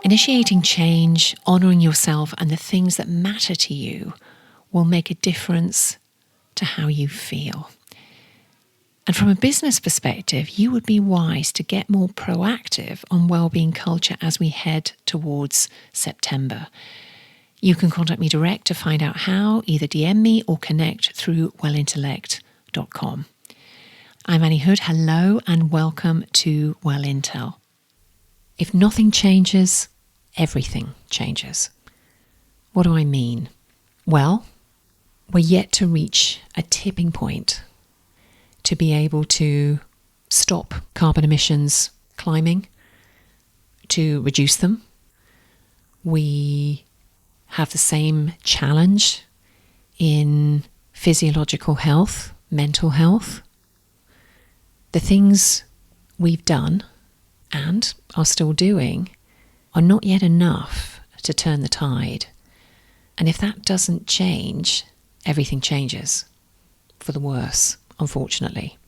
Initiating change, honouring yourself and the things that matter to you will make a difference to how you feel. And from a business perspective, you would be wise to get more proactive on wellbeing culture as we head towards September. You can contact me direct to find out how, either DM me or connect through wellintellect.com. I'm Annie Hood. Hello and welcome to Well Intel. If nothing changes, everything changes. What do I mean? Well, we're yet to reach a tipping point to be able to stop carbon emissions climbing, to reduce them. We have the same challenge in physiological health, mental health. The things we've done and are still doing are not yet enough to turn the tide. And if that doesn't change, everything changes for the worse, unfortunately.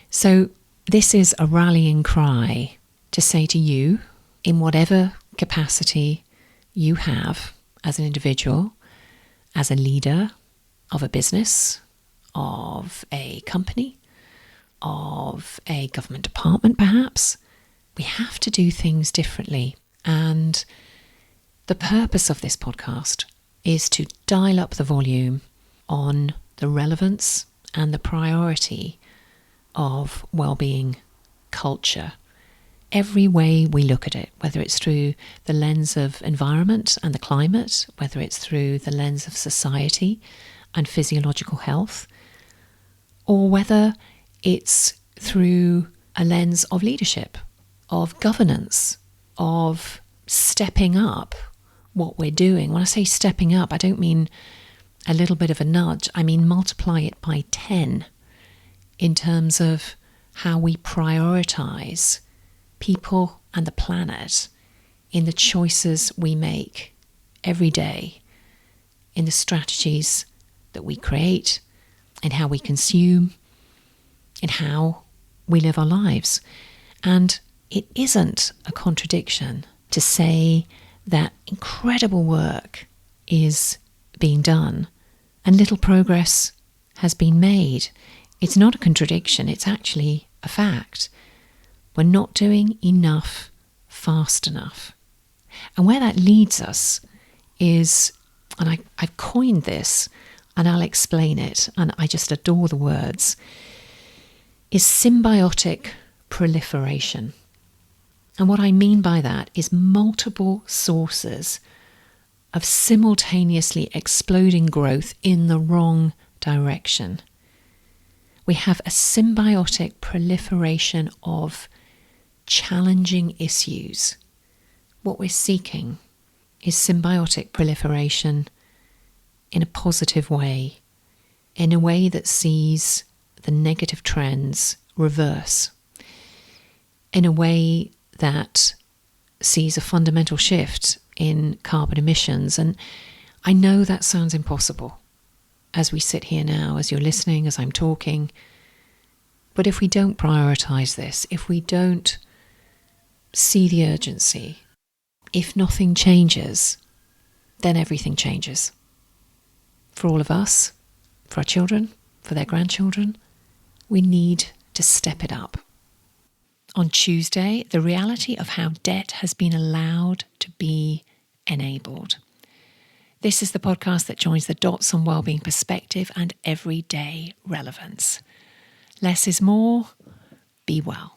So this is a rallying cry to say to you, in whatever capacity you have as an individual, as a leader of a business, of a company, of a government department perhaps, we have to do things differently. And the purpose of this podcast is to dial up the volume on the relevance and the priority of well-being culture. Every way we look at it, whether it's through the lens of environment and the climate, whether it's through the lens of society and physiological health, or whether it's through a lens of leadership, of governance, of stepping up what we're doing. When I say stepping up, I don't mean a little bit of a nudge. I mean multiply it by 10 in terms of how we prioritise people and the planet in the choices we make every day, in the strategies that we create, in how we consume, in how we live our lives. And it isn't a contradiction to say that incredible work is being done and little progress has been made. It's not a contradiction, it's actually a fact. We're not doing enough fast enough. And where that leads us is, and I've coined this and I'll explain it, and I just adore the words, is symbiotic proliferation. And what I mean by that is multiple sources of simultaneously exploding growth in the wrong direction. We have a symbiotic proliferation of challenging issues. What we're seeking is symbiotic proliferation in a positive way, in a way that sees the negative trends reverse, in a way that sees a fundamental shift in carbon emissions. And I know that sounds impossible as we sit here now, as you're listening, as I'm talking. But if we don't prioritise this, if we don't see the urgency, if nothing changes, then everything changes. For all of us, for our children, for their grandchildren, we need to step it up. On Tuesday, the reality of how debt has been allowed to be enabled. This is the podcast that joins the dots on wellbeing perspective and everyday relevance. Less is more. Be well.